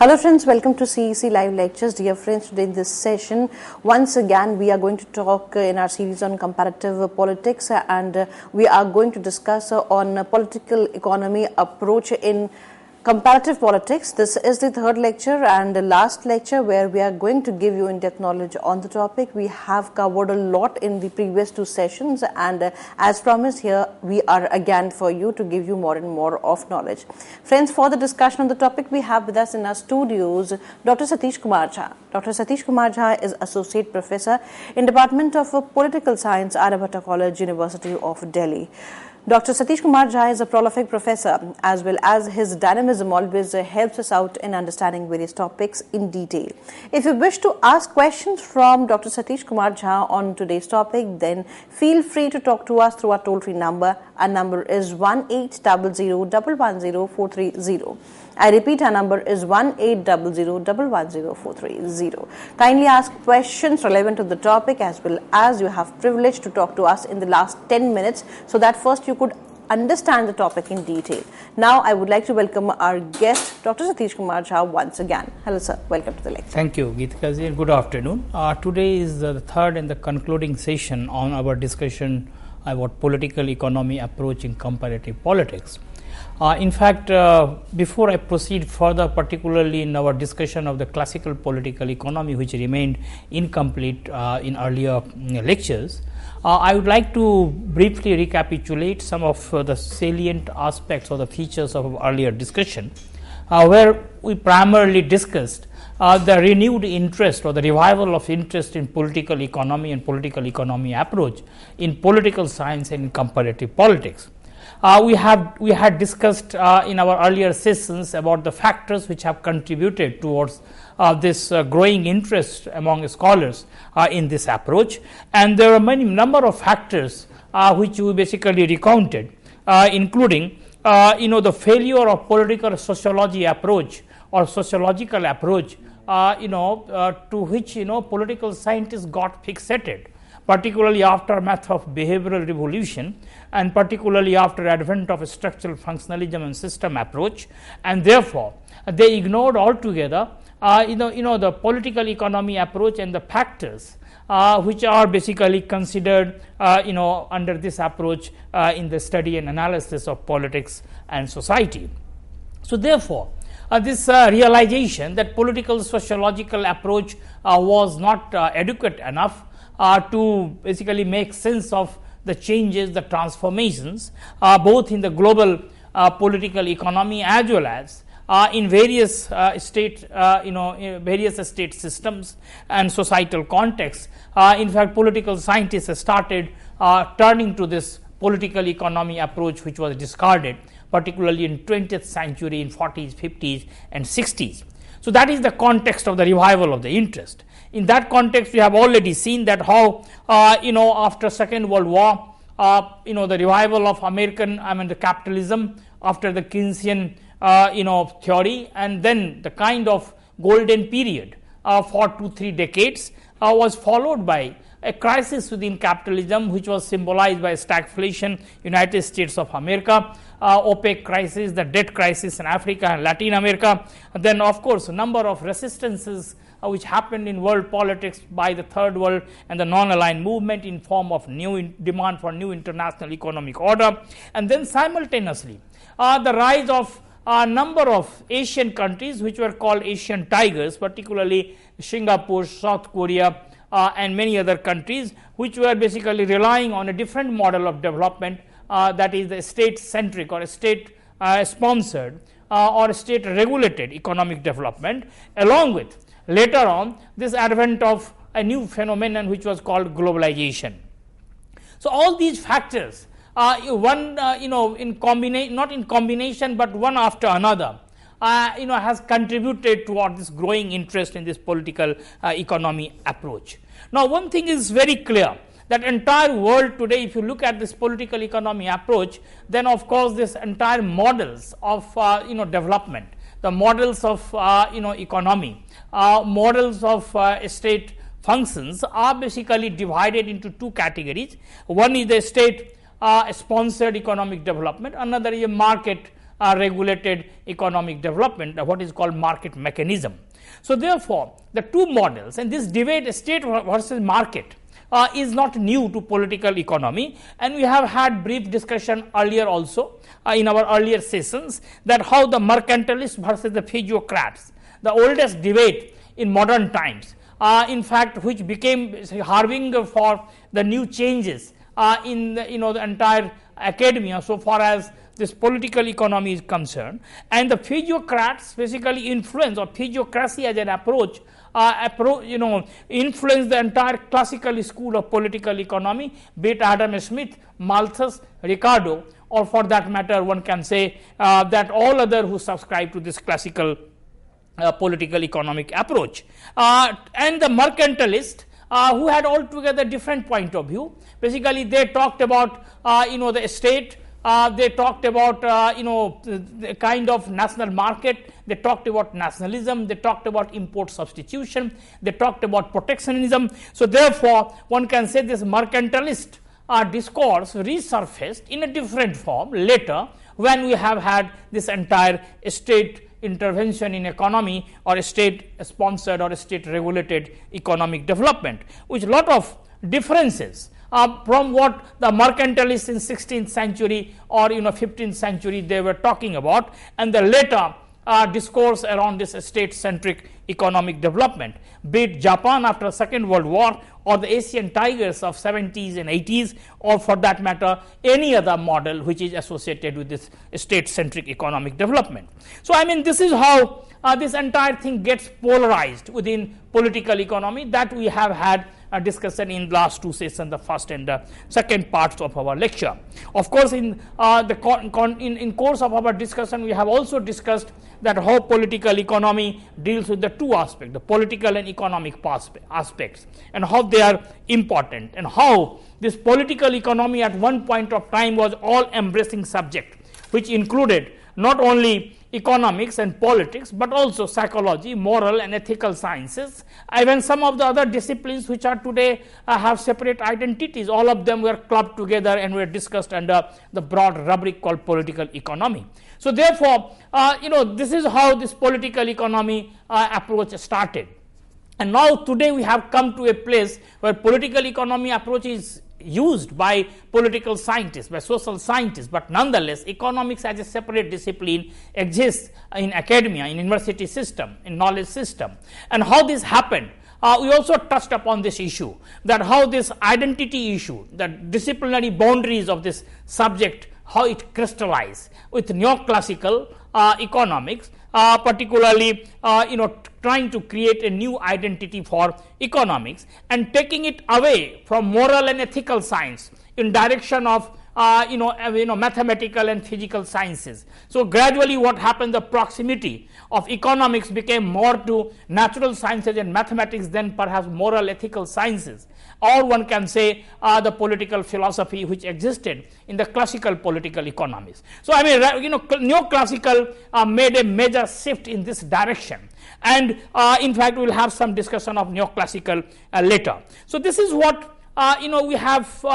Hello friends, welcome to CEC Live Lectures. Dear friends, today in this session, once again we are going to talk in our series on comparative politics and we are going to discuss on political economy approach in comparative politics. This is the third lecture and the last lecture where we are going to give you in-depth knowledge on the topic. We have covered a lot in the previous two sessions and as promised here we are again for you to give you more and more of knowledge. Friends, for the discussion on the topic we have with us in our studios Dr. Satish Kumar Jha. Dr. Satish Kumar Jha is Associate Professor in Department of Political Science, Aryabhatta College, University of Delhi. Dr. Satish Kumar Jha is a prolific professor as well as his dynamism always helps us out in understanding various topics in detail. If you wish to ask questions from Dr. Satish Kumar Jha on today's topic, then feel free to talk to us through our toll-free number. Our number is 1800110430. I repeat, our number is 1800110430. Kindly ask questions relevant to the topic as well as you have privilege to talk to us in the last 10 minutes so that first you could understand the topic in detail. Now I would like to welcome our guest, Dr. Satish Kumar Jha, once again. Hello sir, welcome to the lecture. Thank you, Geetika ji, and good afternoon. Today is the third and the concluding session on our discussion about political economy approach in comparative politics. In fact, before I proceed further, particularly in our discussion of the classical political economy, which remained incomplete in earlier lectures, I would like to briefly recapitulate some of the salient aspects or the features of our earlier discussion, where we primarily discussed the renewed interest or the revival of interest in political economy and political economy approach in political science and in comparative politics. We had discussed in our earlier sessions about the factors which have contributed towards this growing interest among scholars in this approach, and there are many number of factors which we basically recounted, including the failure of political sociology approach or sociological approach to which political scientists got fixated, particularly aftermath of behavioral revolution and particularly after advent of a structural functionalism and system approach, and therefore they ignored altogether the political economy approach and the factors which are basically considered under this approach in the study and analysis of politics and society. So therefore this realization that political sociological approach was not adequate enough to basically make sense of the changes, the transformations, both in the global political economy as well as in various various state systems and societal contexts. In fact, political scientists started turning to this political economy approach, which was discarded, particularly in 20th century in 40s, 50s, and 60s. So that is the context of the revival of the interest. In that context, we have already seen that how after Second World War, the revival of the capitalism after the Keynesian theory, and then the kind of golden period for 2-3 decades was followed by a crisis within capitalism, which was symbolized by stagflation, United States of America, OPEC crisis, the debt crisis in Africa and Latin America, and then of course a number of resistances which happened in world politics by the third world and the non-aligned movement in form of demand for new international economic order, and then simultaneously the rise of a number of Asian countries which were called Asian tigers, particularly Singapore, South Korea, and many other countries which were basically relying on a different model of development, that is the state-centric or state-sponsored or state-regulated economic development, along with later on this advent of a new phenomenon which was called globalization. So all these factors, not in combination but one after another, has contributed toward this growing interest in this political economy approach. Now one thing is very clear, that entire world today, if you look at this political economy approach, then of course this entire models of development, the models of economy, models of state functions are basically divided into two categories. One is the state sponsored economic development, another is a market regulated economic development, what is called market mechanism. So therefore, the two models, and this debate state versus market is not new to political economy, and we have had brief discussion earlier also in our earlier sessions, that how the mercantilists versus the physiocrats, the oldest debate in modern times, in fact which became harbinger for the new changes in the, the entire academia so far as this political economy is concerned. And the physiocrats basically influence, or physiocracy as an approach, influence the entire classical school of political economy, be it Adam Smith, Malthus, Ricardo, or for that matter one can say that all other who subscribe to this classical political economic approach. And the mercantilist who had altogether different point of view. Basically they talked about the state, they talked about the kind of national market, they talked about nationalism, they talked about import substitution, they talked about protectionism. So therefore one can say this mercantilist discourse resurfaced in a different form later, when we have had this entire state intervention in economy, or state sponsored or state regulated economic development, which lot of differences from what the mercantilists in 16th century or 15th century they were talking about, and the later discourse around this state centric economic development, be it Japan after Second World War, or the Asian tigers of 70s and 80s, or for that matter any other model which is associated with this state centric economic development. So I mean, this is how this entire thing gets polarized within political economy, that we have had a discussion in last two sessions, the first and the second parts of our lecture. Of course, in in course of our discussion we have also discussed that how political economy deals with the two aspects, the political and economic aspects, and how they are important, and how this political economy at one point of time was all embracing subject, which included not only economics and politics, but also psychology, moral and ethical sciences, even some of the other disciplines which are today have separate identities. All of them were clubbed together and were discussed under the broad rubric called political economy. So therefore, this is how this political economy approach started. And now today we have come to a place where political economy approach is used by political scientists, by social scientists, but nonetheless economics as a separate discipline exists in academia, in university system, in knowledge system. And how this happened, we also touched upon this issue, that how this identity issue, the disciplinary boundaries of this subject, how it crystallized with neoclassical economics, particularly trying to create a new identity for economics and taking it away from moral and ethical science in direction of mathematical and physical sciences. So gradually what happened, the proximity of economics became more to natural sciences and mathematics than perhaps moral ethical sciences, or one can say the political philosophy which existed in the classical political economies. So I mean, neoclassical made a major shift in this direction, and in fact we will have some discussion of neoclassical later. So this is what we have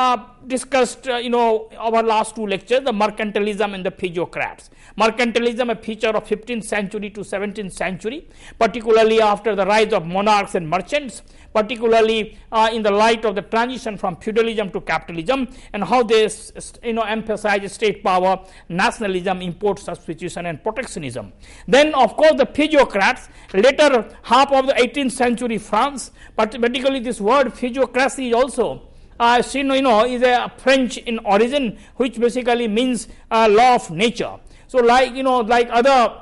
discussed our last two lectures, the mercantilism and the physiocrats. Mercantilism, a feature of 15th century to 17th century, particularly after the rise of monarchs and merchants, particularly in the light of the transition from feudalism to capitalism, and how they emphasize state power, nationalism, import substitution and protectionism. Then of course the physiocrats, later half of the 18th century France, particularly this word physiocracy is also is a French in origin, which basically means law of nature. So like other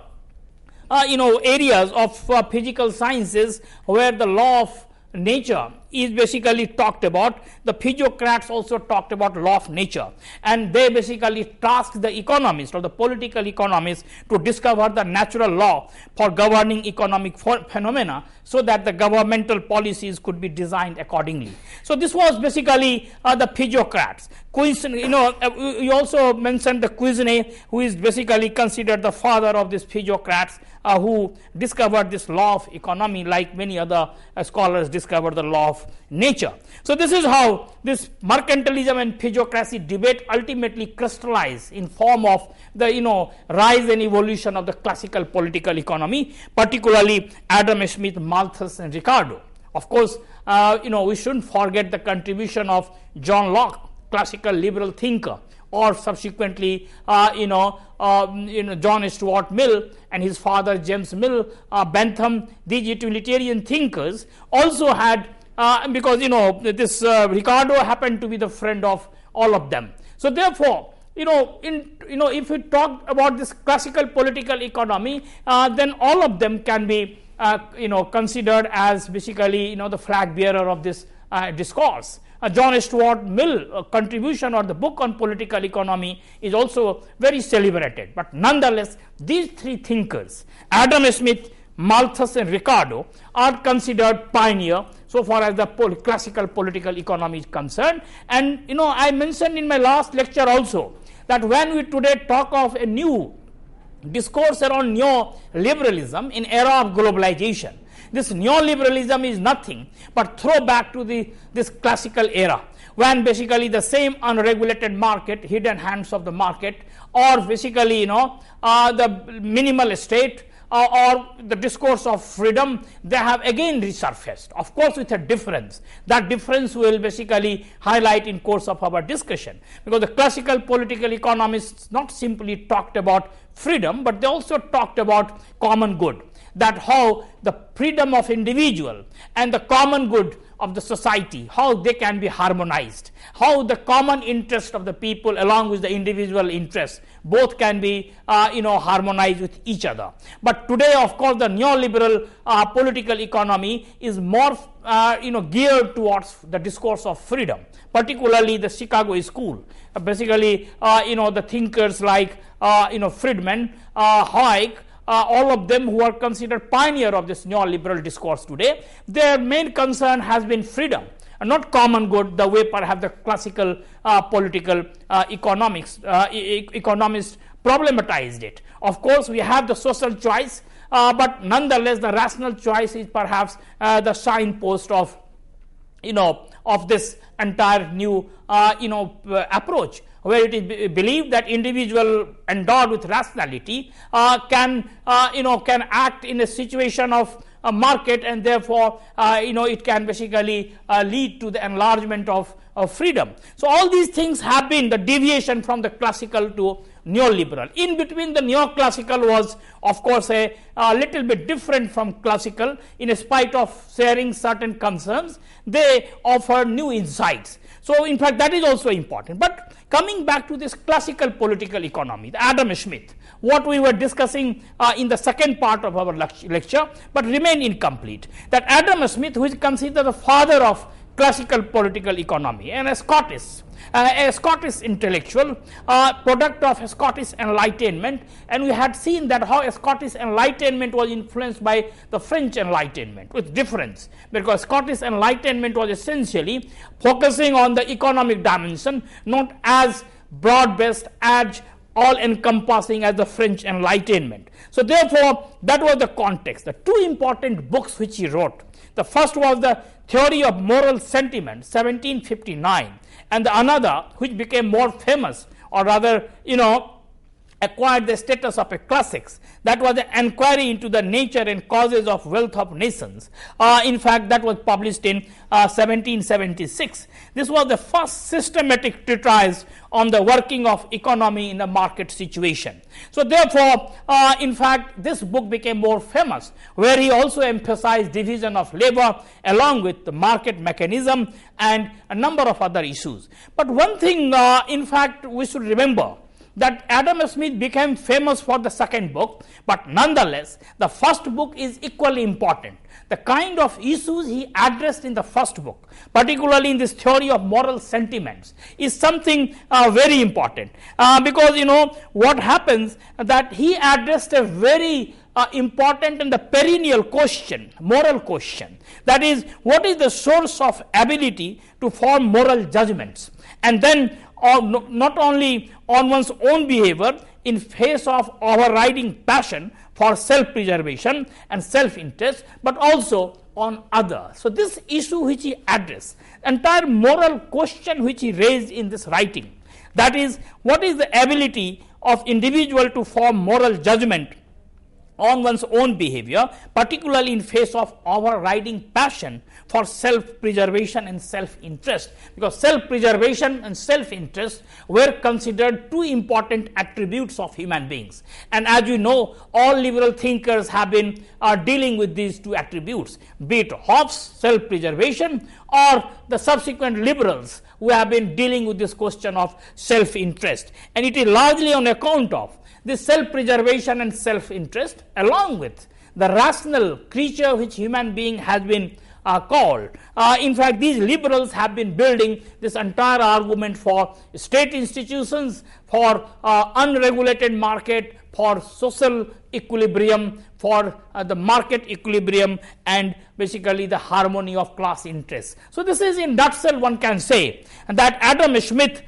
areas of physical sciences where the law of nature is basically talked about, the physiocrats also talked about law of nature, and they basically tasked the economists or the political economists to discover the natural law for governing economic phenomena so that the governmental policies could be designed accordingly. So this was basically the physiocrats. We also mentioned the Cuisine, who is basically considered the father of these physiocrats, who discovered this law of economy, like many other scholars discovered the law of of nature. So this is how this mercantilism and physiocracy debate ultimately crystallized in form of the rise and evolution of the classical political economy, particularly Adam Smith, Malthus and Ricardo. Of course, we shouldn't forget the contribution of John Locke, classical liberal thinker, or subsequently John Stuart Mill and his father James Mill Bentham. These utilitarian thinkers also had because this Ricardo happened to be the friend of all of them. So therefore, if we talk about this classical political economy, then all of them can be considered as basically the flag bearer of this discourse. John Stuart Mill contribution or the book on political economy is also very celebrated. But nonetheless, these three thinkers, Adam Smith, Malthus and Ricardo, are considered pioneer so far as the classical political economy is concerned. And I mentioned in my last lecture also that when we today talk of a new discourse around neoliberalism in era of globalization, this neoliberalism is nothing but throwback to this classical era, when basically the same unregulated market, hidden hands of the market, or basically the minimal state, or the discourse of freedom, they have again resurfaced, of course with a difference. That difference will basically highlight in course of our discussion, because the classical political economists not simply talked about freedom, but they also talked about common good, that how the freedom of individual and the common good of the society, how they can be harmonized, how the common interest of the people along with the individual interests both can be harmonized with each other. But today, of course, the neoliberal political economy is more geared towards the discourse of freedom, particularly the Chicago school. Basically, the thinkers like Friedman, Hayek, all of them who are considered pioneer of this neoliberal discourse today, their main concern has been freedom, and not common good, the way perhaps the classical political economists problematized it. Of course, we have the social choice, but nonetheless, the rational choice is perhaps the signpost of this entire new approach, where it is believed that individual endowed with rationality can act in a situation of a market, and therefore it can basically lead to the enlargement of freedom. So all these things have been the deviation from the classical to neoliberal. In between, the neoclassical was of course a little bit different from classical. In spite of sharing certain concerns, they offer new insights. So in fact, that is also important. But coming back to this classical political economy, the Adam Smith, what we were discussing in the second part of our lecture, but remain incomplete, that Adam Smith, who is considered the father of classical political economy, and a Scottish intellectual, product of Scottish Enlightenment, and we had seen that how Scottish Enlightenment was influenced by the French Enlightenment with difference, because Scottish Enlightenment was essentially focusing on the economic dimension, not as broad-based, as all-encompassing as the French Enlightenment. So therefore, that was the context. The two important books which he wrote, the first was the Theory of Moral Sentiment, 1759, and the another, which became more famous, or rather, acquired the status of a classics, that was the Enquiry into the Nature and Causes of Wealth of Nations. In fact, that was published in 1776. This was the first systematic treatise on the working of economy in a market situation. So therefore, in fact, this book became more famous, where he also emphasized division of labor along with the market mechanism and a number of other issues. But one thing, in fact, we should remember, that Adam Smith became famous for the second book, but nonetheless, the first book is equally important. The kind of issues he addressed in the first book, particularly in this Theory of Moral Sentiments, is something very important, because what happens, that he addressed a very important and the perennial question, moral question, that is, what is the source of ability to form moral judgments, and then not only on one's own behavior in face of overriding passion for self-preservation and self-interest, but also on others. So, this issue which he addressed, entire moral question which he raised in this writing, that is, what is the ability of individual to form moral judgment on one's own behavior, particularly in face of overriding passion for self-preservation and self-interest, because self-preservation and self-interest were considered two important attributes of human beings. And as you know, all liberal thinkers have been dealing with these two attributes, be it Hobbes' self-preservation or the subsequent liberals who have been dealing with this question of self-interest. And it is largely on account of this self-preservation and self-interest, along with the rational creature which human being has been called. In fact, these liberals have been building this entire argument for state institutions, for unregulated market, for social equilibrium, for the market equilibrium, and basically the harmony of class interests. So, this is in nutshell one can say that Adam Smith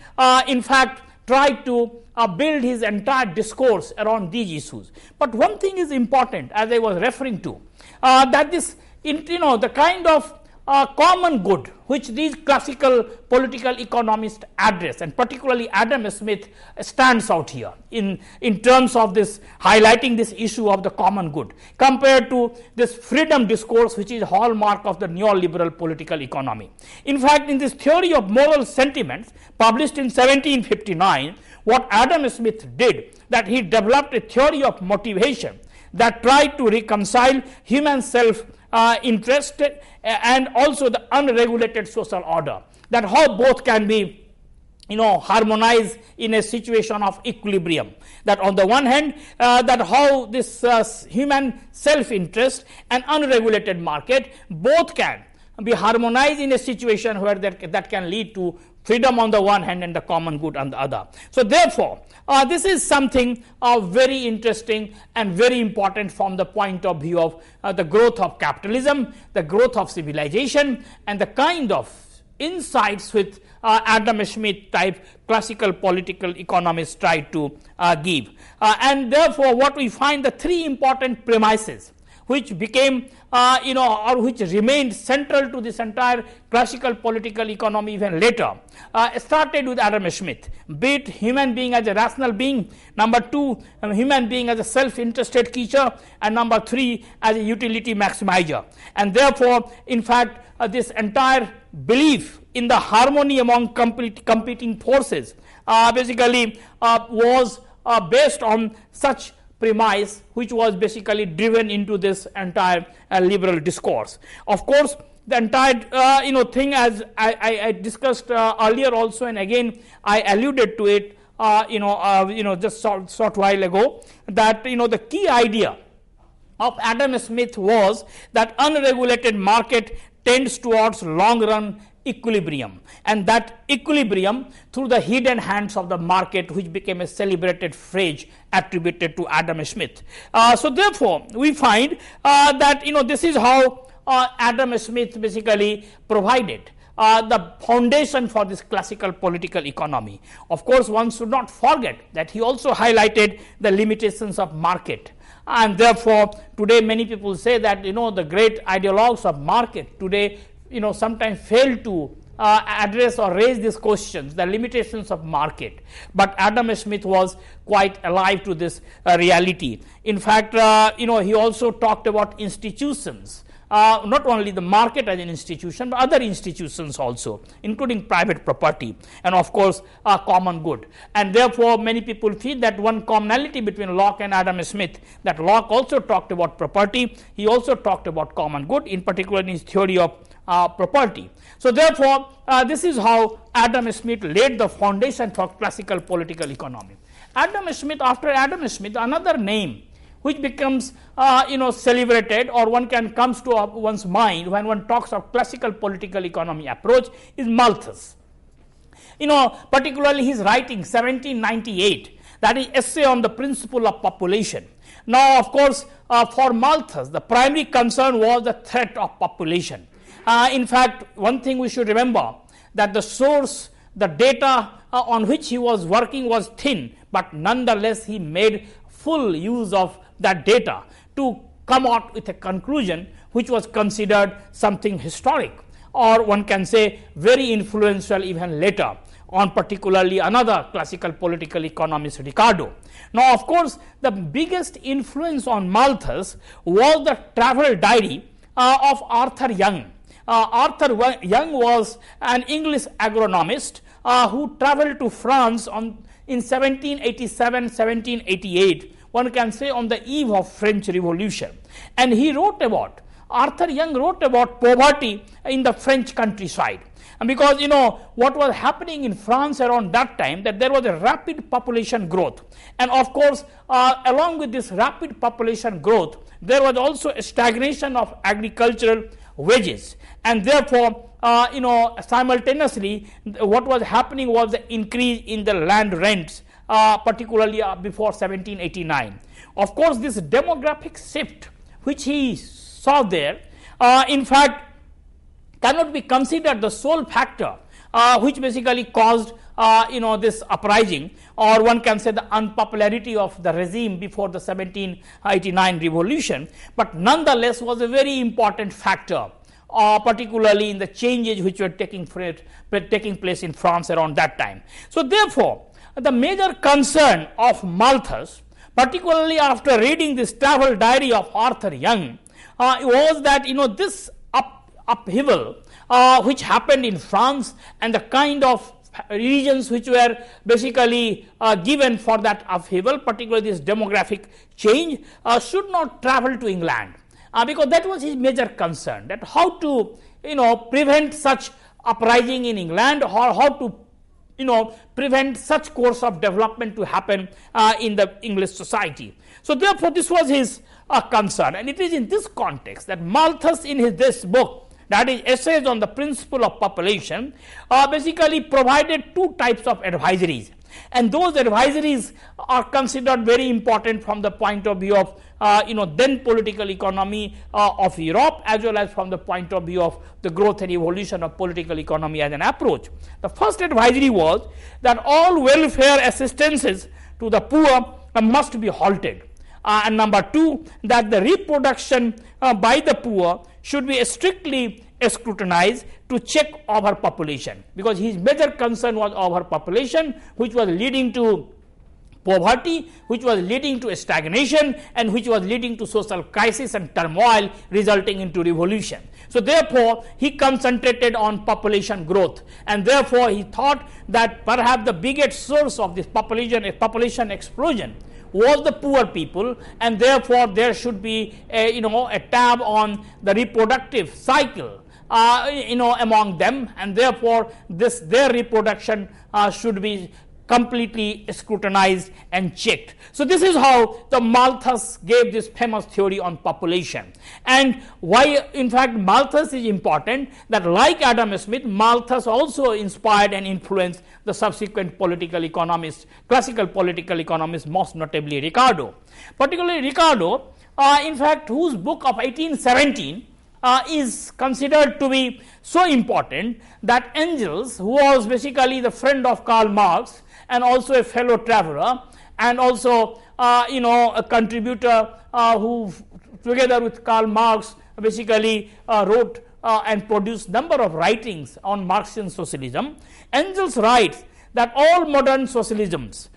in fact tried to build his entire discourse around these issues. But one thing is important, as I was referring to, that this, the kind of common good which these classical political economists address, and particularly Adam Smith stands out here in terms of this highlighting this issue of the common good, compared to this freedom discourse which is hallmark of the neoliberal political economy. In fact, in this theory of moral sentiments published in 1759, what Adam Smith did, that he developed a theory of motivation that tried to reconcile human self-interest and also the unregulated social order, that how both can be harmonized in a situation of equilibrium, that on the one hand that how this human self-interest and unregulated market both can be harmonized in a situation where that can lead to freedom on the one hand and the common good on the other. So, therefore, this is something very interesting and very important from the point of view of the growth of capitalism, the growth of civilization, and the kind of insights which Adam Smith type classical political economists try to give. And therefore, what we find, the three important premises which became or which remained central to this entire classical political economy even later, started with Adam Smith, be it human being as a rational being, number two, human being as a self-interested creature, and number three, as a utility maximizer. And therefore, in fact, this entire belief in the harmony among competing forces basically was based on such premise, which was basically driven into this entire liberal discourse. Of course, the entire thing, as I discussed earlier also, and again I alluded to it just short while ago, that the key idea of Adam Smith was that unregulated market tends towards long run equilibrium, and that equilibrium through the hidden hands of the market, which became a celebrated phrase attributed to Adam Smith. So therefore, we find that this is how Adam Smith basically provided the foundation for this classical political economy. Of course, one should not forget that he also highlighted the limitations of market, and therefore today many people say that the great ideologues of market today sometimes fail to address or raise these questions, the limitations of market. But Adam Smith was quite alive to this reality. In fact, he also talked about institutions, not only the market as an institution, but other institutions also, including private property and of course common good. And therefore, many people feel that one commonality between Locke and Adam Smith, that Locke also talked about property, he also talked about common good, in particular in his theory of property. So therefore, this is how Adam Smith laid the foundation for classical political economy. Adam Smith, after Adam Smith, another name which becomes celebrated, or one can comes to one's mind when one talks of classical political economy approach, is Malthus. Particularly his writing 1798, that is essay on the principle of population. Now, of course, for Malthus, the primary concern was the threat of population. In fact, one thing we should remember, that the source, the data on which he was working was thin, but nonetheless he made full use of that data to come out with a conclusion which was considered something historic, or one can say very influential even later on particularly another classical political economist, Ricardo. Now, of course, the biggest influence on Malthus was the travel diary of Arthur Young. Arthur Young was an English agronomist who traveled to France in 1787-1788, one can say on the eve of French Revolution. And he wrote about, Arthur Young wrote about poverty in the French countryside. And because what was happening in France around that time, that there was a rapid population growth, and of course along with this rapid population growth there was also a stagnation of agricultural wages, and therefore simultaneously what was happening was the increase in the land rents, particularly before 1789. Of course, this demographic shift which he saw there in fact cannot be considered the sole factor which basically caused this uprising, or one can say the unpopularity of the regime before the 1789 revolution, but nonetheless was a very important factor, particularly in the changes which were taking place in France around that time. So therefore, the major concern of Malthus, particularly after reading this travel diary of Arthur Young, was that this upheaval which happened in France and the kind of regions which were basically given for that upheaval, particularly this demographic change, should not travel to England, because that was his major concern, that how to prevent such uprising in England, or how to prevent such course of development to happen in the English society. So therefore, this was his concern, and it is in this context that Malthus in this book, that is Essays on the Principle of Population, basically provided two types of advisories, and those advisories are considered very important from the point of view of then political economy of Europe, as well as from the point of view of the growth and evolution of political economy as an approach. The first advisory was that all welfare assistances to the poor must be halted, and number two, that the reproduction by the poor should be strictly scrutinized to check overpopulation, because his major concern was overpopulation, which was leading to poverty, which was leading to stagnation, and which was leading to social crisis and turmoil resulting into revolution. So therefore, he concentrated on population growth, and therefore he thought that perhaps the biggest source of this population explosion was the poor people, and therefore there should be a tab on the reproductive cycle among them, and therefore their reproduction should be completely scrutinized and checked. So this is how the Malthus gave this famous theory on population, and why in fact Malthus is important, that like Adam Smith, Malthus also inspired and influenced the subsequent political economists, classical political economists, most notably Ricardo. Particularly Ricardo, in fact, whose book of 1817 is considered to be so important that Engels, who was basically the friend of Karl Marx and also a fellow traveler, and also a contributor who together with Karl Marx basically wrote and produced number of writings on Marxian socialism. Engels writes that all modern socialisms,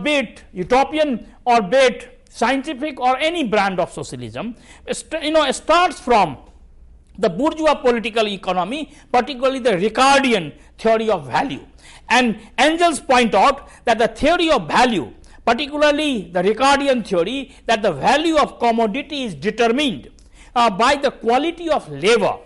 be it utopian or be it scientific or any brand of socialism, starts from the bourgeois political economy, particularly the Ricardian theory of value. And Engels point out that the theory of value, particularly the Ricardian theory, that the value of commodity is determined by the quality of labor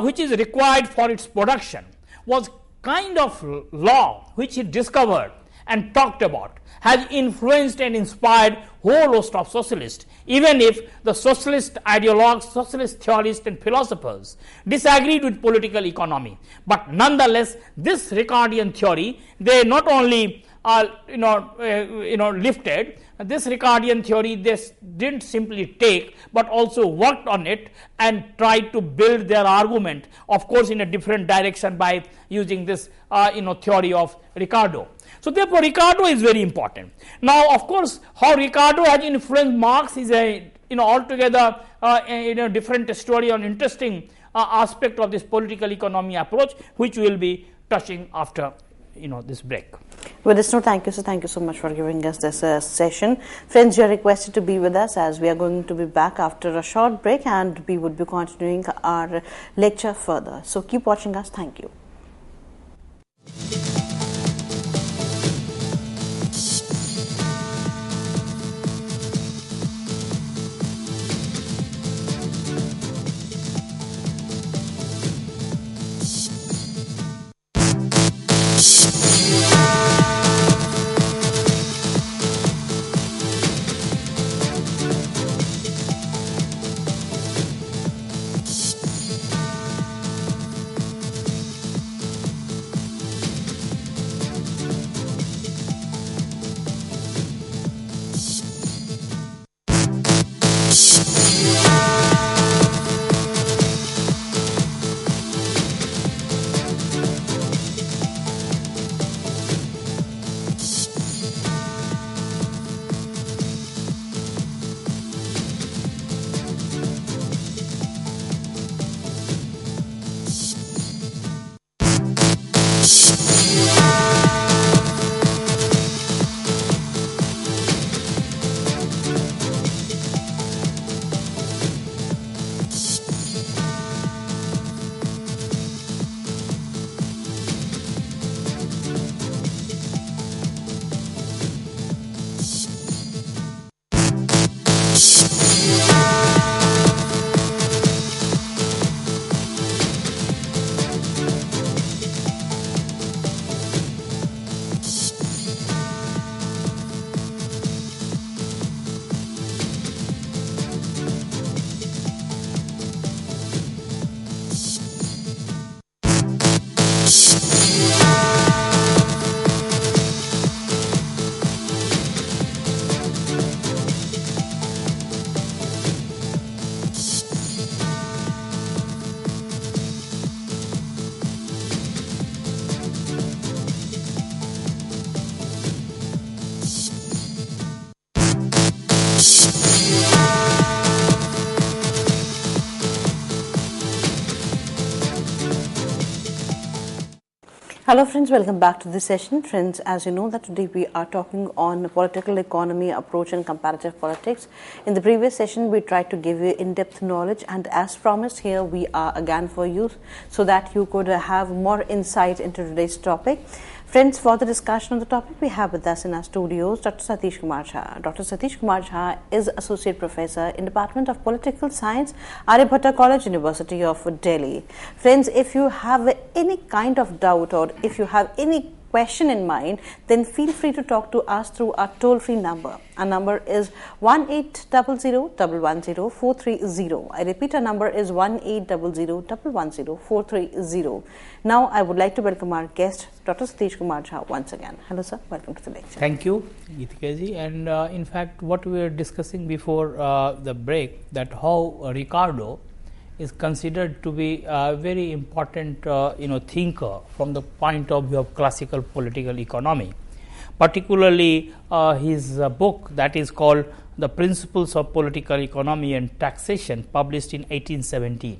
which is required for its production, was kind of law which he discovered and talked about, has influenced and inspired whole host of socialists, even if the socialist ideologues, socialist theorists and philosophers disagreed with political economy. But nonetheless, this Ricardian theory, they not only lifted this Ricardian theory, they didn't simply take, but also worked on it and tried to build their argument, of course in a different direction by using this theory of Ricardo. So therefore, Ricardo is very important. Now, of course, how Ricardo has influenced Marx is a altogether different story on interesting aspect of this political economy approach, which we will be touching after this break. With this note, thank you, sir. Thank you so much for giving us this session. Friends, you are requested to be with us as we are going to be back after a short break, and we would be continuing our lecture further. So keep watching us. Thank you. Hello friends, welcome back to this session. Friends, as you know that today we are talking on political economy approach and comparative politics. In the previous session, we tried to give you in-depth knowledge, and as promised, here we are again for you so that you could have more insight into today's topic. Friends, for the discussion on the topic, we have with us in our studios Dr. Satish Kumar Jha. Dr. Satish Kumar Jha is Associate Professor in Department of Political Science, Aryabhatta College, University of Delhi. Friends, if you have any kind of doubt or if you have any question in mind, then feel free to talk to us through our toll-free number. Our number is 1800-110-430. I repeat, our number is 1800-110-430. Now, I would like to welcome our guest, Dr. Satish Kumar Jha, once again. Hello, sir. Welcome to the lecture. Thank you, Geetikaji. And in fact, what we were discussing before the break, that how Ricardo is considered to be a very important thinker from the point of view of classical political economy, particularly his book that is called The Principles of Political Economy and Taxation, published in 1817.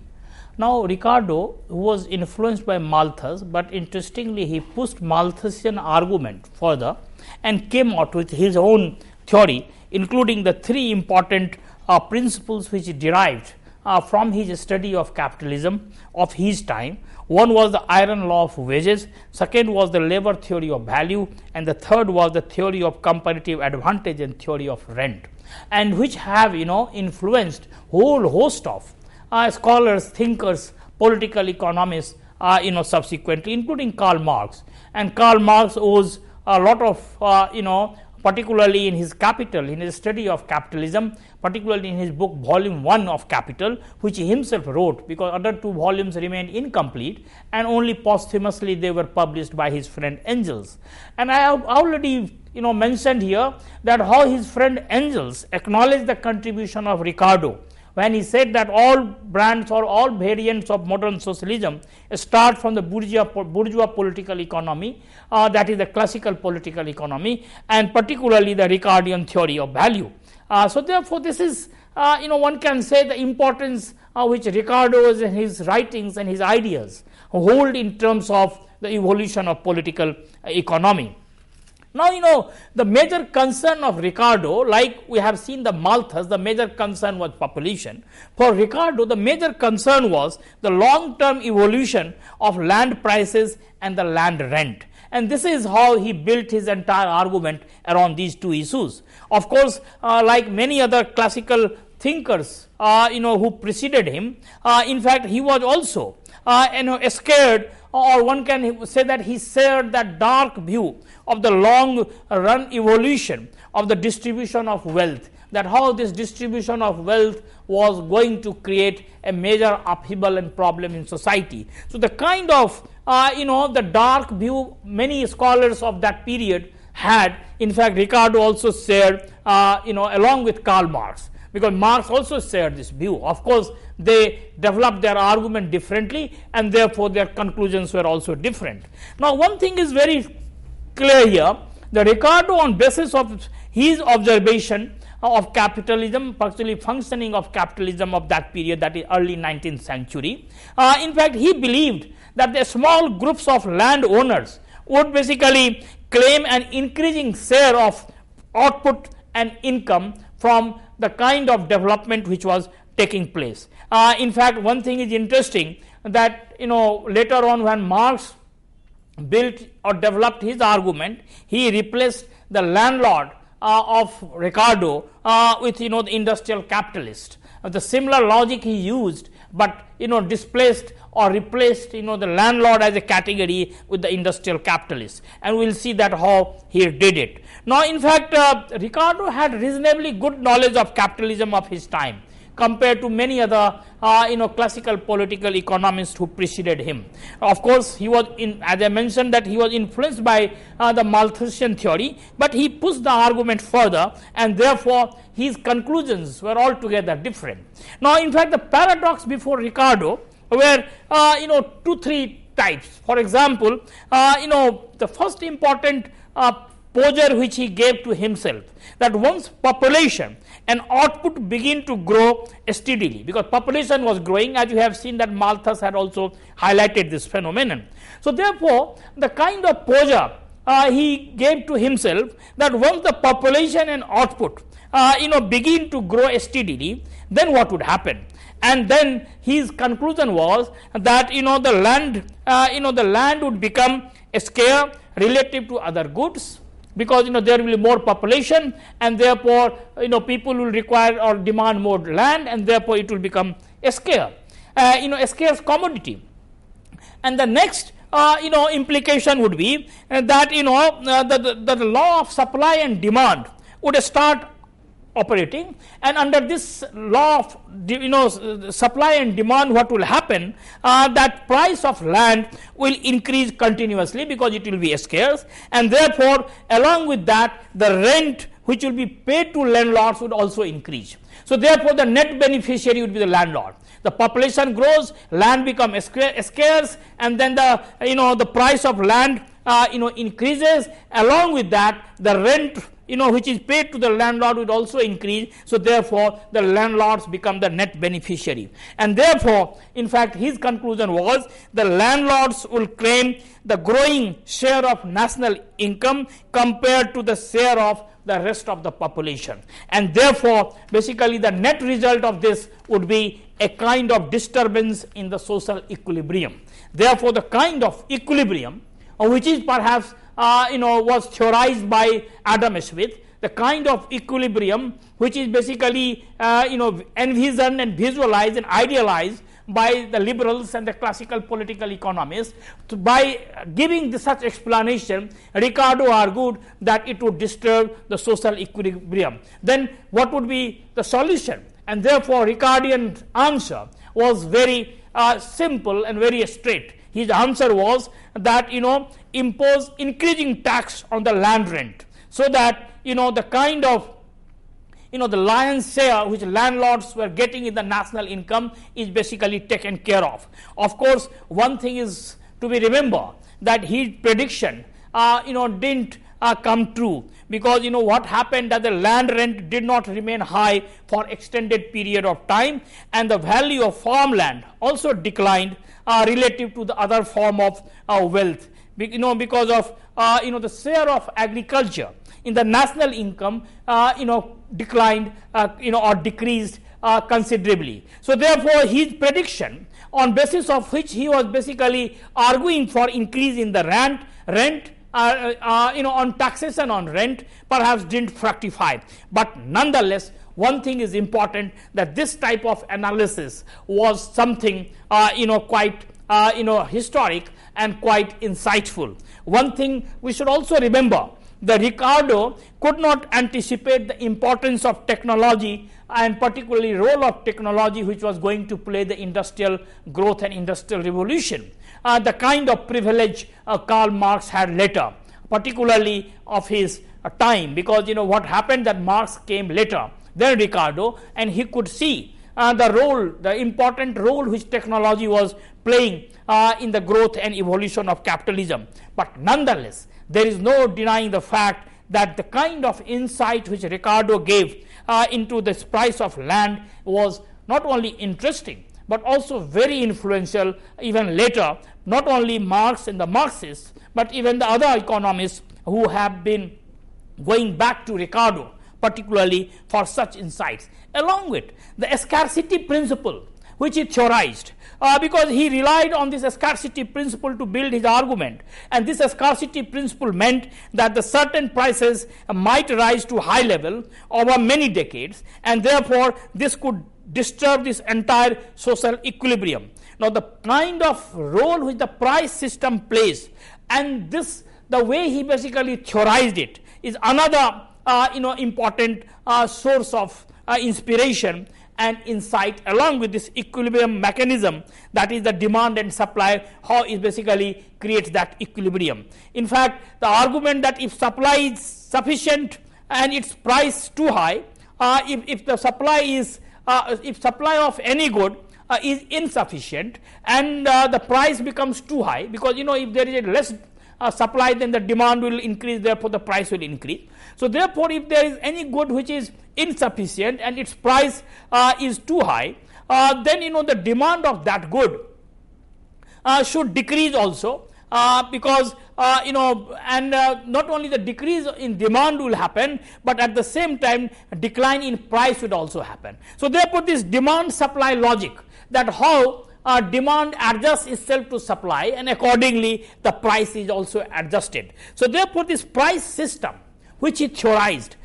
Now, Ricardo, who was influenced by Malthus, but interestingly he pushed Malthusian argument further and came out with his own theory, including the three important principles which he derived from his study of capitalism of his time. One was the iron law of wages, second was the labor theory of value, and the third was the theory of comparative advantage and theory of rent, and which have influenced whole host of scholars, thinkers, political economists subsequently, including Karl Marx. And Karl Marx owes a lot of particularly in his Capital, in his study of capitalism, particularly in his book volume 1 of Capital, which he himself wrote, because other two volumes remained incomplete and only posthumously they were published by his friend Engels. And I have already mentioned here that how his friend Engels acknowledged the contribution of Ricardo when he said that all brands or all variants of modern socialism start from the bourgeois political economy, that is the classical political economy, and particularly the Ricardian theory of value. So therefore, this is one can say the importance which Ricardo and his writings and his ideas hold in terms of the evolution of political economy. Now, the major concern of Ricardo, like we have seen the Malthus, the major concern was population. For Ricardo, the major concern was the long-term evolution of land prices and the land rent. And this is how he built his entire argument around these two issues. Of course, like many other classical thinkers, who preceded him, in fact, he was also, scared, or one can say that he shared that dark view of the long run evolution of the distribution of wealth, that how this distribution of wealth was going to create a major upheaval and problem in society. So the kind of the dark view many scholars of that period had, in fact, Ricardo also shared along with Karl Marx, because Marx also shared this view. Of course, they developed their argument differently, and therefore their conclusions were also different. Now, one thing is very clear here, the Ricardo, on basis of his observation of capitalism, particularly functioning of capitalism of that period, that is early 19th century, in fact, he believed that the small groups of landowners would basically claim an increasing share of output and income from the kind of development which was taking place. In fact, one thing is interesting, that later on when Marx built or developed his argument, he replaced the landlord of Ricardo with the industrial capitalist. The similar logic he used, but displaced or replaced the landlord as a category with the industrial capitalist, and we will see that how he did it. Now, in fact, Ricardo had reasonably good knowledge of capitalism of his time compared to many other classical political economists who preceded him. Of course, he was as I mentioned, that he was influenced by the Malthusian theory, but he pushed the argument further, and therefore his conclusions were altogether different. Now, in fact, the paradox before Ricardo were 2-3 types. For example, the first important posture which he gave to himself, that once population and output begin to grow steadily, because population was growing, as you have seen that Malthus had also highlighted this phenomenon. So therefore, the kind of posture he gave to himself, that once the population and output begin to grow steadily, then what would happen? And then his conclusion was that the land would become scarce relative to other goods, because there will be more population, and therefore people will require or demand more land, and therefore it will become a scarce commodity. And the next implication would be that the law of supply and demand would start operating, and under this law of supply and demand, what will happen, that price of land will increase continuously because it will be scarce, and therefore along with that the rent which will be paid to landlords would also increase. So therefore the net beneficiary would be the landlord. The population grows, land becomes scarce, and then the price of land increases. Along with that, the rent which is paid to the landlord would also increase. So therefore the landlords become the net beneficiary, and therefore in fact his conclusion was the landlords will claim the growing share of national income compared to the share of the rest of the population, and therefore basically the net result of this would be a kind of disturbance in the social equilibrium. Therefore the kind of equilibrium which is perhaps was theorized by Adam Smith, the kind of equilibrium which is basically envisioned and visualized and idealized by the liberals and the classical political economists. By giving such explanation, Ricardo argued that it would disturb the social equilibrium. Then what would be the solution? And therefore Ricardian answer was very simple and very straight. His answer was that impose increasing tax on the land rent, so that the kind of the lion's share which landlords were getting in the national income is basically taken care of. Of course, one thing is to be remembered, that his prediction didn't come true, because what happened, that the land rent did not remain high for extended period of time, and the value of farmland also declined relative to the other form of wealth, because of the share of agriculture in the national income declined or decreased considerably. So therefore, his prediction, on basis of which he was basically arguing for increase in the rent on taxation on rent, perhaps didn't fructify. But nonetheless, one thing is important, that this type of analysis was something quite historic and quite insightful. One thing we should also remember, that Ricardo could not anticipate the importance of technology, and particularly role of technology which was going to play the industrial growth and industrial revolution. The kind of privilege Karl Marx had later, particularly of his time, because what happened, that Marx came later than Ricardo, and he could see the important role which technology was playing in the growth and evolution of capitalism. But nonetheless, there is no denying the fact that the kind of insight which Ricardo gave into this price of land was not only interesting, but also very influential even later, not only Marx and the Marxists, but even the other economists who have been going back to Ricardo, particularly for such insights, along with the scarcity principle which he theorized, because he relied on this scarcity principle to build his argument, and this scarcity principle meant that the certain prices might rise to high level over many decades, and therefore this could disturb this entire social equilibrium. Now, the kind of role which the price system plays, and this, the way he basically theorized it, is another important source of inspiration and insight, along with this equilibrium mechanism, that is the demand and supply, how it basically creates that equilibrium. In fact, the argument that if supply is sufficient and its price too high, if the supply is if supply of any good is insufficient and the price becomes too high, because if there is a less supply, then the demand will increase, therefore the price will increase. So therefore, if there is any good which is insufficient and its price is too high, then the demand of that good should decrease also, because not only the decrease in demand will happen, but at the same time decline in price would also happen. So therefore, this demand supply logic, that how demand adjusts itself to supply, and accordingly the price is also adjusted. So therefore, this price system which he theorized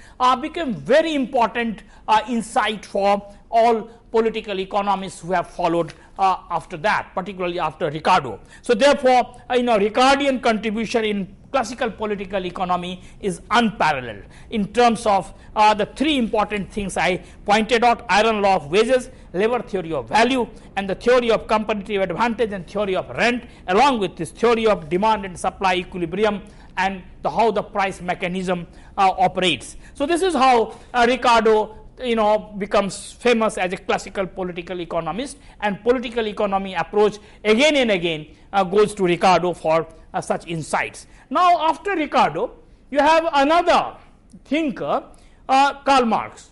became very important insight for all political economists who have followed after that, particularly after Ricardo. So therefore, Ricardian contribution in classical political economy is unparalleled in terms of the three important things I pointed out: iron law of wages, labor theory of value, and the theory of comparative advantage and theory of rent, along with this theory of demand and supply equilibrium, and how the price mechanism operates. So this is how Ricardo becomes famous as a classical political economist, and political economy approach again and again goes to Ricardo for such insights. Now, after Ricardo, you have another thinker, Karl Marx,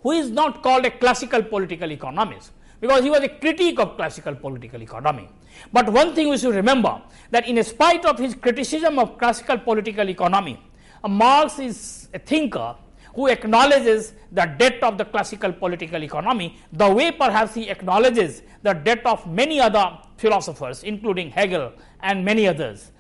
who is not called a classical political economist, because he was a critique of classical political economy. But one thing we should remember, that in spite of his criticism of classical political economy, Marx is a thinker who acknowledges the debt of the classical political economy, the way perhaps he acknowledges the debt of many other philosophers, including Hegel and many others,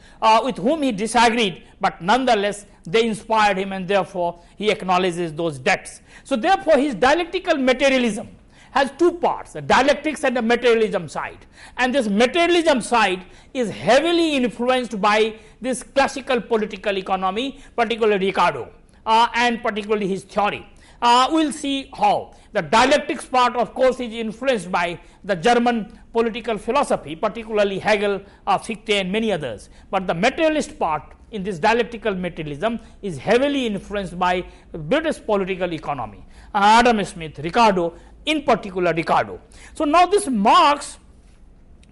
with whom he disagreed, but nonetheless they inspired him, and therefore he acknowledges those debts. So therefore, his dialectical materialism has two parts, the dialectics and the materialism side, and this materialism side is heavily influenced by this classical political economy, particularly Ricardo, and particularly his theory. We will see how. The dialectics part, of course, is influenced by the German political philosophy, particularly Hegel, Fichte, and many others. But the materialist part in this dialectical materialism is heavily influenced by British political economy. Adam Smith, Ricardo, in particular Ricardo. So now this Marx,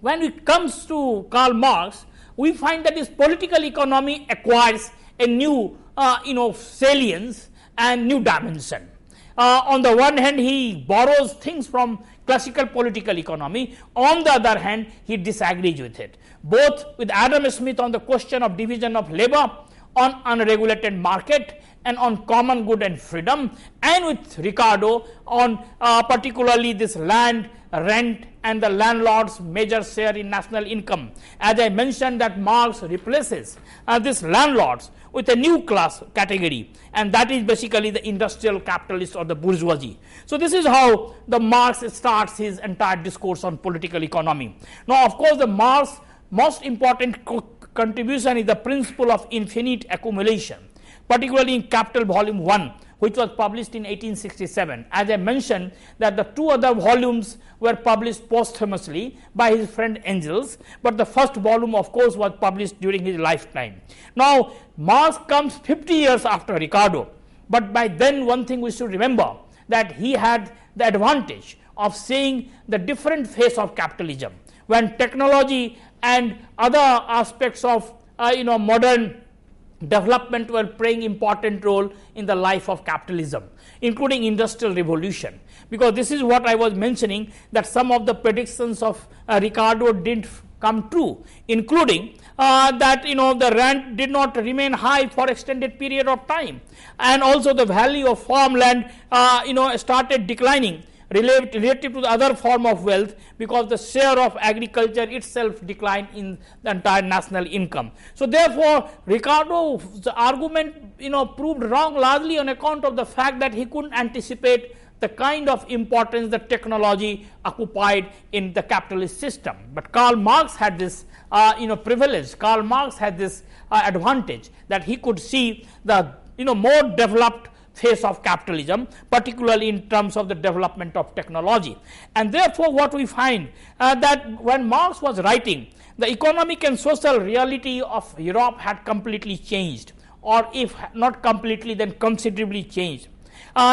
when it comes to Karl Marx, we find that this political economy acquires a new salience and new dimension. On the one hand, he borrows things from classical political economy. On the other hand, he disagrees with it, both with Adam Smith on the question of division of labor, on unregulated market, and on common good and freedom, and with Ricardo on particularly this land, rent, and the landlord's major share in national income. As I mentioned, that Marx replaces this landlords with a new class category, and that is basically the industrial capitalists or the bourgeoisie. So this is how the Marx starts his entire discourse on political economy. Now, of course, the Marx most important contribution is the principle of infinite accumulation, particularly in Capital Volume 1, which was published in 1867. As I mentioned, that the two other volumes were published posthumously by his friend Engels, but the first volume, of course, was published during his lifetime. Now, Marx comes 50 years after Ricardo, but by then one thing we should remember, that he had the advantage of seeing the different phase of capitalism, when technology and other aspects of modern development were playing important role in the life of capitalism, including industrial revolution. Because this is what I was mentioning, that some of the predictions of Ricardo didn't come true, including that the rent did not remain high for extended period of time, and also the value of farmland started declining relative to the other form of wealth, because the share of agriculture itself declined in the entire national income. So therefore, Ricardo's argument proved wrong largely on account of the fact that he couldn't anticipate the kind of importance that technology occupied in the capitalist system. But Karl Marx had this privilege. Karl Marx had this advantage, that he could see the more developed phase of capitalism, particularly in terms of the development of technology. And therefore, what we find that when Marx was writing, the economic and social reality of Europe had completely changed, or if not completely, then considerably changed.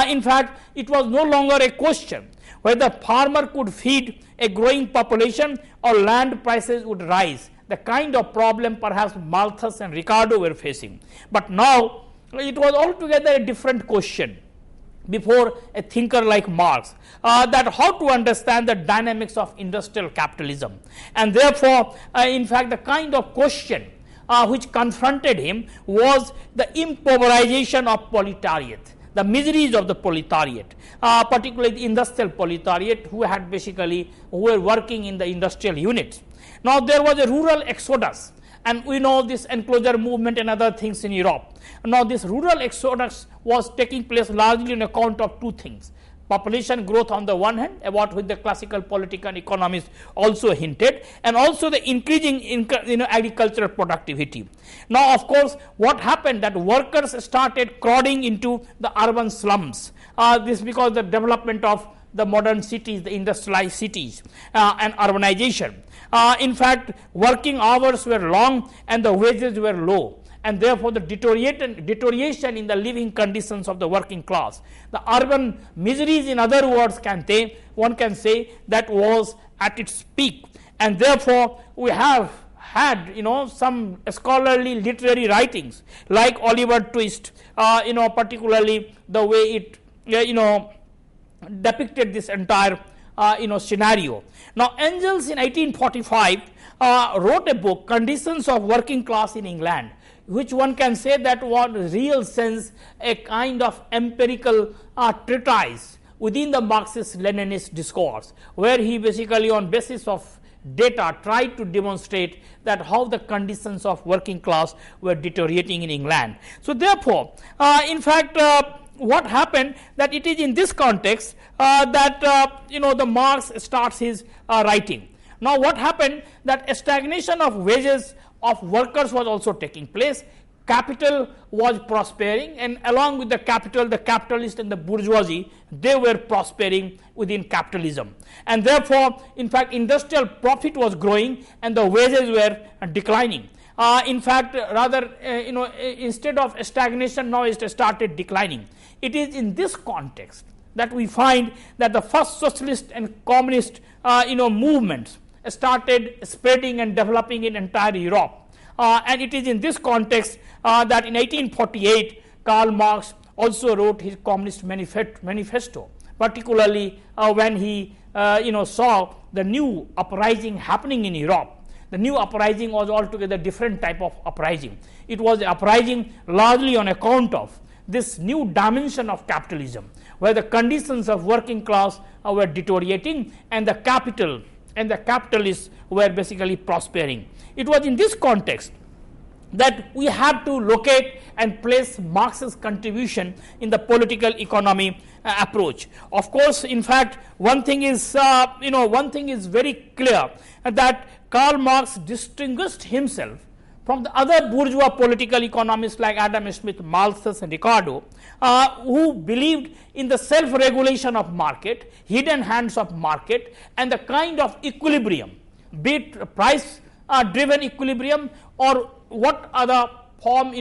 In fact, it was no longer a question whether farmer could feed a growing population or land prices would rise, the kind of problem perhaps Malthus and Ricardo were facing. But now it was altogether a different question before a thinker like Marx, that how to understand the dynamics of industrial capitalism. And therefore, in fact, the kind of question which confronted him was the impoverization of proletariat, the miseries of the proletariat, particularly the industrial proletariat who were working in the industrial units. Now, there was a rural exodus, and we know this enclosure movement and other things in Europe. Now, this rural exodus was taking place largely on account of two things: population growth on the one hand, about which the classical political economists also hinted, and also the increasing agricultural productivity. Now, of course, what happened, that workers started crowding into the urban slums. This because the development of the modern cities, the industrialized cities, and urbanization. In fact, working hours were long and the wages were low, and therefore the deterioration in the living conditions of the working class. The urban miseries, in other words, one can say that was at its peak, and therefore we have had some scholarly literary writings like Oliver Twist, particularly the way it depicted this entire scenario. Now, Engels in 1845 wrote a book, Conditions of Working Class in England, which one can say that was real sense a kind of empirical treatise within the Marxist-Leninist discourse, where he basically on basis of data tried to demonstrate that how the conditions of working class were deteriorating in England. So therefore, in fact, what happened, that it is in this context that the Marx starts his writing. Now, what happened, that a stagnation of wages of workers was also taking place. Capital was prospering, and along with the capital, the capitalist and the bourgeoisie, they were prospering within capitalism. And therefore, in fact, industrial profit was growing and the wages were declining. In fact, rather, instead of stagnation, now it started declining. It is in this context that we find that the first socialist and communist movements started spreading and developing in entire Europe. And it is in this context that in 1848 Karl Marx also wrote his Communist Manifesto, particularly when he saw the new uprising happening in Europe. The new uprising was altogether different type of uprising. It was an uprising largely on account of this new dimension of capitalism, where the conditions of working class were deteriorating and the capital and the capitalists were basically prospering. It was in this context that we have to locate and place Marx's contribution in the political economy approach. Of course, in fact, one thing is very clear, that Karl Marx distinguished himself from the other bourgeois political economists like Adam Smith, Malthus and Ricardo, who believed in the self-regulation of market, hidden hands of market, and the kind of equilibrium, be it price driven equilibrium or what other form,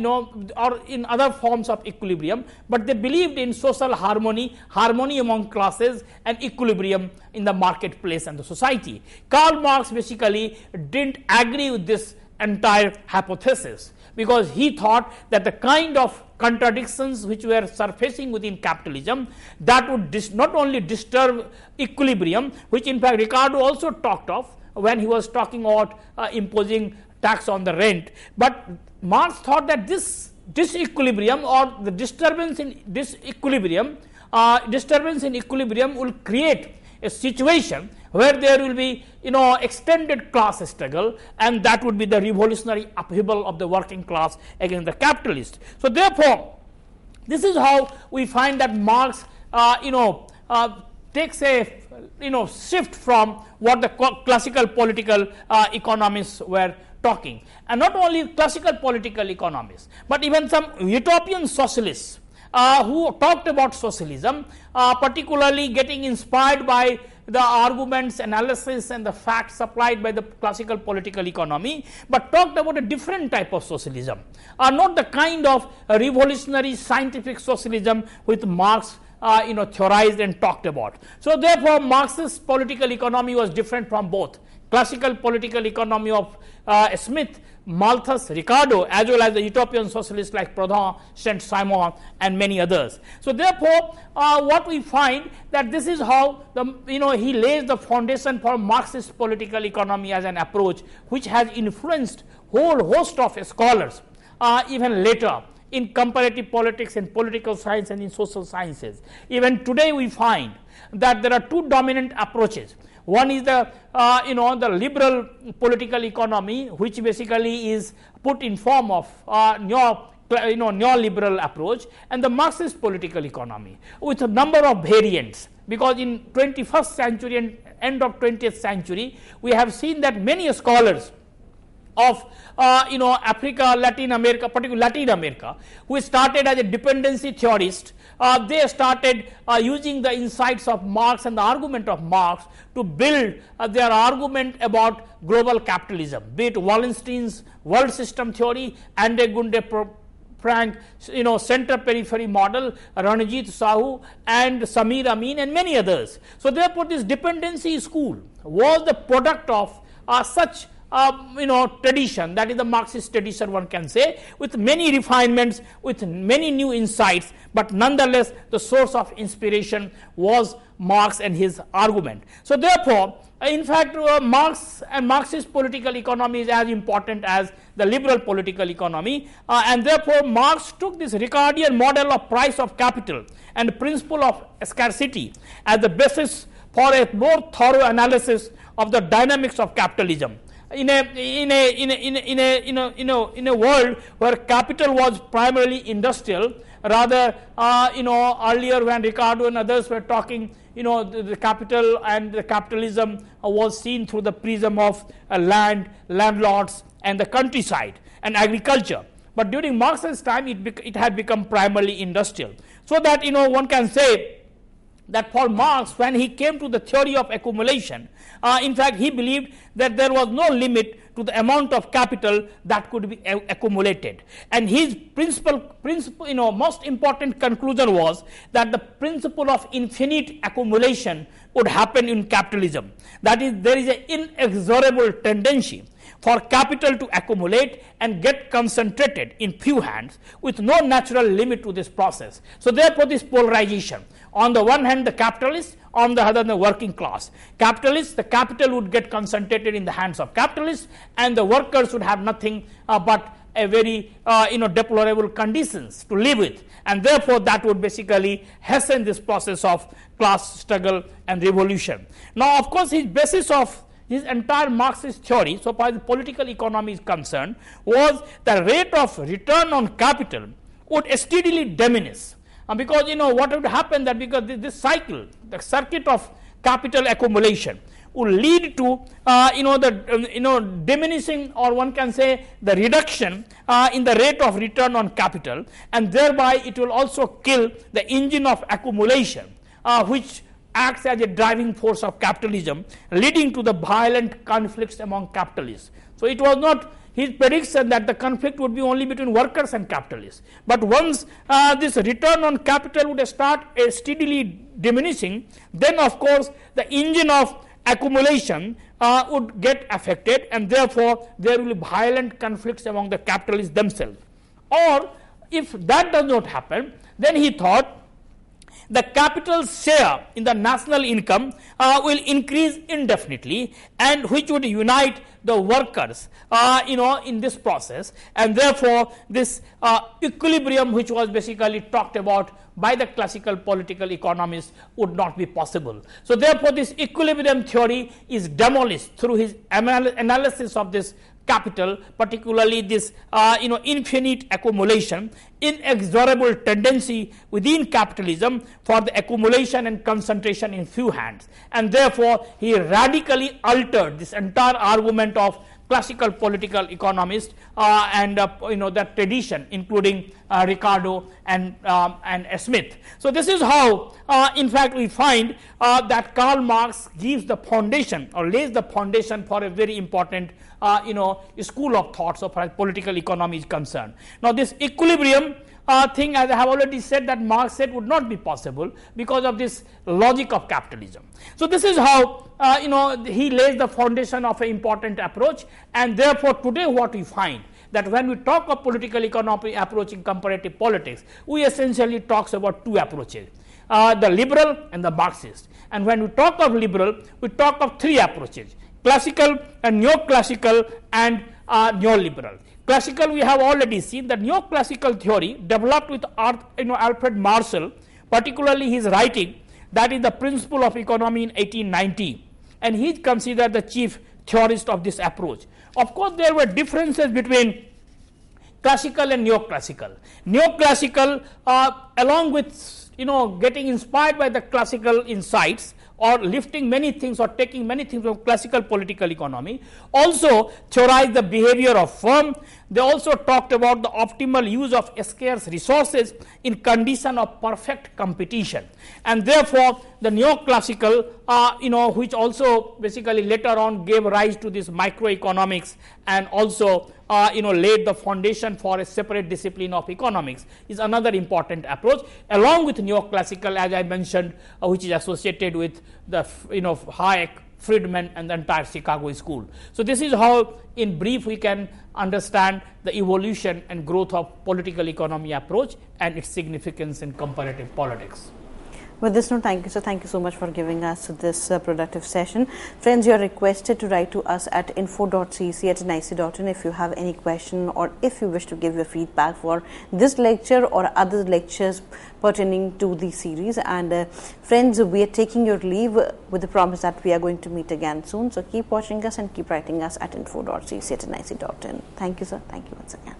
or in other forms of equilibrium, but they believed in social harmony among classes and equilibrium in the marketplace and the society. Karl Marx basically didn't agree with this entire hypothesis, because he thought that the kind of contradictions which were surfacing within capitalism, that would not only disturb equilibrium, which in fact Ricardo also talked of when he was talking about imposing tax on the rent, but Marx thought that this disequilibrium or the disturbance in disequilibrium, will create a situation where there will be extended class struggle, and that would be the revolutionary upheaval of the working class against the capitalist. So therefore, this is how we find that Marx takes a shift from what the classical political economists were talking, and not only classical political economists, but even some utopian socialists who talked about socialism, particularly getting inspired by the arguments, analysis and the facts supplied by the classical political economy, but talked about a different type of socialism, not the kind of revolutionary scientific socialism which Marx theorized and talked about. So therefore, Marxist political economy was different from both classical political economy of Smith, Malthus, Ricardo, as well as the utopian socialists like Proudhon, Saint-Simon and many others. So therefore, what we find that this is how he lays the foundation for Marxist political economy as an approach, which has influenced whole host of scholars even later in comparative politics, in political science and in social sciences. Even today we find that there are two dominant approaches. One is the the liberal political economy, which basically is put in form of neoliberal approach, and the Marxist political economy with a number of variants, because in 21st century and end of 20th century we have seen that many scholars of Africa, Latin America, particularly Latin America, who started as a dependency theorist, they started using the insights of Marx and the argument of Marx to build their argument about global capitalism, be it Wallenstein's world system theory, Andre Gunde Frank, center periphery model, Ranjit Sahu and Samir Amin and many others. So therefore, this dependency school was the product of such tradition, that is the Marxist tradition, one can say, with many refinements, with many new insights, but nonetheless the source of inspiration was Marx and his argument. So therefore, in fact, Marx and Marxist political economy is as important as the liberal political economy, and therefore Marx took this Ricardian model of price of capital and principle of scarcity as the basis for a more thorough analysis of the dynamics of capitalism. In a world where capital was primarily industrial, rather earlier when Ricardo and others were talking, the capital and the capitalism was seen through the prism of land, landlords and the countryside and agriculture. But during Marx's time it had become primarily industrial. So that one can say that for Marx, when he came to the theory of accumulation, in fact, he believed that there was no limit to the amount of capital that could be accumulated. And his principal, most important conclusion was that the principle of infinite accumulation would happen in capitalism. That is, there is an inexorable tendency for capital to accumulate and get concentrated in few hands with no natural limit to this process. So therefore, this polarization, on the one hand the capitalists, on the other the working class. Capitalists, the capital would get concentrated in the hands of capitalists, and the workers would have nothing but a very deplorable conditions to live with, and therefore that would basically hasten this process of class struggle and revolution. Now, of course, his basis of his entire Marxist theory, so far as political economy is concerned, was the rate of return on capital would steadily diminish. Because what would happen, that because this cycle, the circuit of capital accumulation, would lead to diminishing, or one can say the reduction in the rate of return on capital, and thereby it will also kill the engine of accumulation, which acts as a driving force of capitalism, leading to the violent conflicts among capitalists. So it was not his prediction that the conflict would be only between workers and capitalists, but once this return on capital would start steadily diminishing, then of course the engine of accumulation would get affected, and therefore there will be violent conflicts among the capitalists themselves. Or if that does not happen, then he thought the capital share in the national income will increase indefinitely, and which would unite the workers in this process, and therefore this equilibrium, which was basically talked about by the classical political economists, would not be possible. So therefore this equilibrium theory is demolished through his analysis of this capital, particularly this infinite accumulation, inexorable tendency within capitalism for the accumulation and concentration in few hands, and therefore he radically altered this entire argument of classical political economists and that tradition, including Ricardo and Smith. So this is how in fact we find that Karl Marx gives the foundation, or lays the foundation, for a very important school of thought so far as political economy is concerned. Now this equilibrium thing, as I have already said, that Marx said would not be possible because of this logic of capitalism. So this is how he lays the foundation of an important approach, and therefore today what we find, that when we talk of political economy approach in comparative politics, we essentially talks about two approaches, the liberal and the Marxist. And when we talk of liberal, we talk of three approaches: classical and neoclassical and neoliberal. Classical, we have already seen that neoclassical theory developed with Alfred Marshall, particularly his writing, that is the Principle of Economy in 1890, and he is considered the chief theorist of this approach. Of course, there were differences between classical and neoclassical. Neoclassical, along with getting inspired by the classical insights, or lifting many things or taking many things from classical political economy, also theorized the behavior of firm. They also talked about the optimal use of scarce resources in condition of perfect competition, and therefore the neoclassical which also basically later on gave rise to this microeconomics, and also laid the foundation for a separate discipline of economics, is another important approach, along with neoclassical, as I mentioned, which is associated with the Hayek, Friedman, and the entire Chicago school. So this is how in brief we can understand the evolution and growth of political economy approach and its significance in comparative politics. With this note, thank you, sir. Thank you so much for giving us this productive session. Friends, you are requested to write to us at info.cec@nic.in if you have any question, or if you wish to give your feedback for this lecture or other lectures pertaining to the series. And friends, we are taking your leave with the promise that we are going to meet again soon. So keep watching us and keep writing us at info.cec@nic.in. Thank you, sir. Thank you once again.